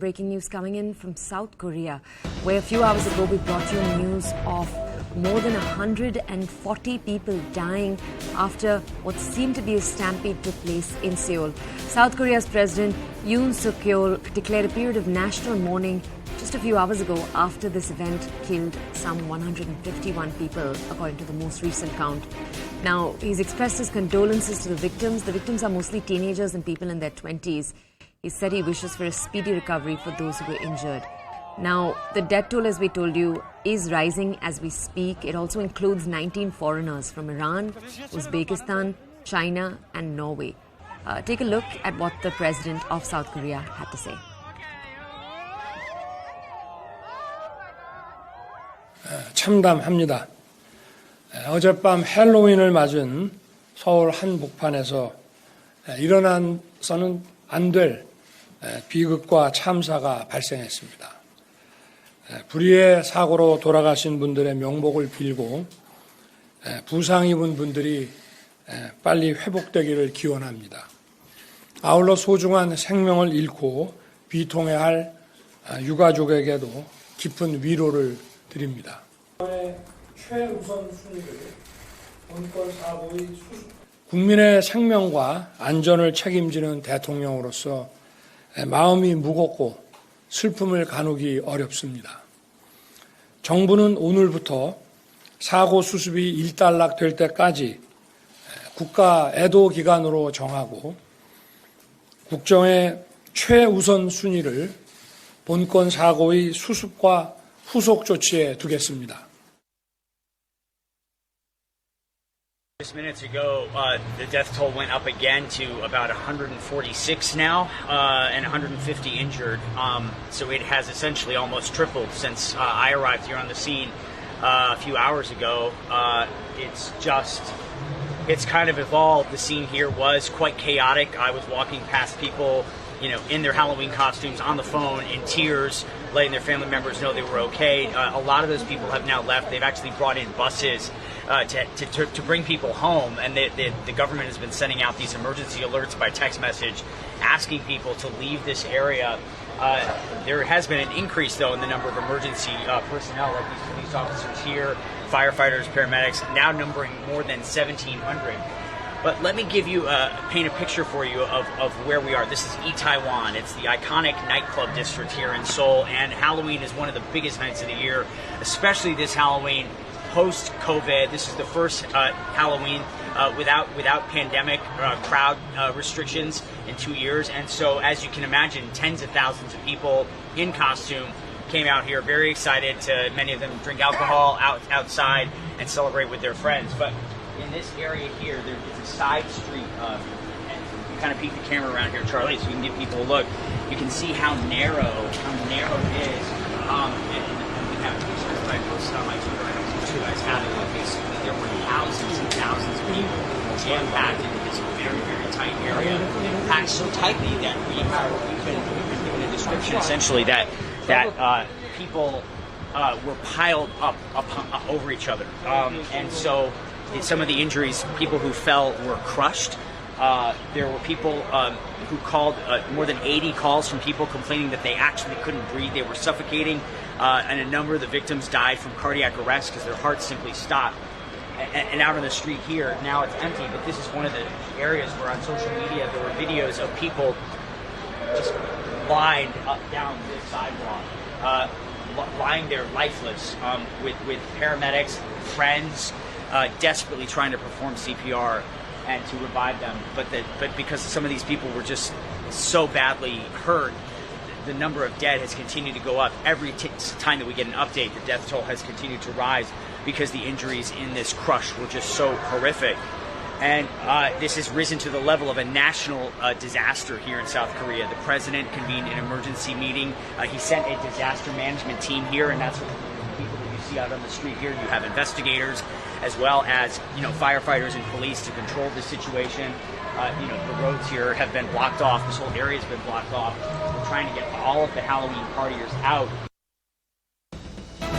Breaking news coming in from South Korea, where a few hours ago we brought you news of more than 140 people dying after what seemed to be a stampede took place in Seoul. South Korea's President Yoon Suk-yeol declared a period of national mourning just a few hours ago after this event killed some 151 people, according to the most recent count. Now, he's expressed his condolences to the victims. The victims are mostly teenagers and people in their 20s. He said he wishes for a speedy recovery for those who were injured. Now, the death toll, as we told you, is rising as we speak. It also includes 19 foreigners from Iran, Uzbekistan, China and Norway. Take a look at what the president of South Korea had to say. 참담합니다. 어젯밤 헬로윈을 맞은 서울 한복판에서 일어나서는 안 될 비극과 참사가 발생했습니다. 불의의 사고로 돌아가신 분들의 명복을 빌고 부상 입은 분들이 빨리 회복되기를 기원합니다. 아울러 소중한 생명을 잃고 비통해야 할 유가족에게도 깊은 위로를 드립니다. 최우선 순위를 본건 사고의 국민의 생명과 안전을 책임지는 대통령으로서 마음이 무겁고 슬픔을 가누기 어렵습니다. 정부는 오늘부터 사고 수습이 일단락될 때까지 국가 애도 기간으로 정하고 국정의 최우선 순위를 본건 사고의 수습과 후속 조치에 두겠습니다. Just minutes ago, the death toll went up again to about 146 now, and 150 injured. So it has essentially almost tripled since I arrived here on the scene a few hours ago. It's kind of evolved. The scene here was quite chaotic. I was walking past people, in their Halloween costumes, on the phone, in tears, letting their family members know they were okay. A lot of those people have now left. They've actually brought in buses to bring people home, and the government has been sending out these emergency alerts by text message asking people to leave this area. There has been an increase, though, in the number of emergency personnel, like these police officers here, firefighters, paramedics, now numbering more than 1,700. But let me paint a picture for you of where we are. This is Itaewon. It's the iconic nightclub district here in Seoul, and Halloween is one of the biggest nights of the year, especially this Halloween post-COVID. This is the first Halloween without pandemic crowd restrictions in 2 years. And so, as you can imagine, tens of thousands of people in costume came out here very excited to, many of them, drink alcohol outside and celebrate with their friends. But in this area here, it's a side street, and you kind of peek the camera around here, Charlie, so you can give people a look. You can see how narrow it is. And we have pictures that I posted on my Twitter. I don't know if you guys have it. Basically, there were thousands and thousands of people jam-packed into this very, very tight area. Packed so tightly that we've been given a description, essentially, that people were piled up over each other. And so some of the injuries, people who fell were crushed. There were people who called, more than 80 calls from people complaining that they actually couldn't breathe, they were suffocating, and a number of the victims died from cardiac arrest because their hearts simply stopped. And out on the street here, now it's empty, but this is one of the areas where on social media there were videos of people just lined up down this sidewalk, lying there lifeless, with paramedics, friends, desperately trying to perform CPR and to revive them, but because some of these people were just so badly hurt, the number of dead has continued to go up. Every time that we get an update, the death toll has continued to rise because the injuries in this crush were just so horrific. And this has risen to the level of a national disaster here in South Korea. The president convened an emergency meeting. He sent a disaster management team here, and that's what the people that you see out on the street here. You have investigators as well as firefighters and police to control the situation. The roads here have been blocked off. This whole area has been blocked off. We're trying to get all of the Halloween partiers out.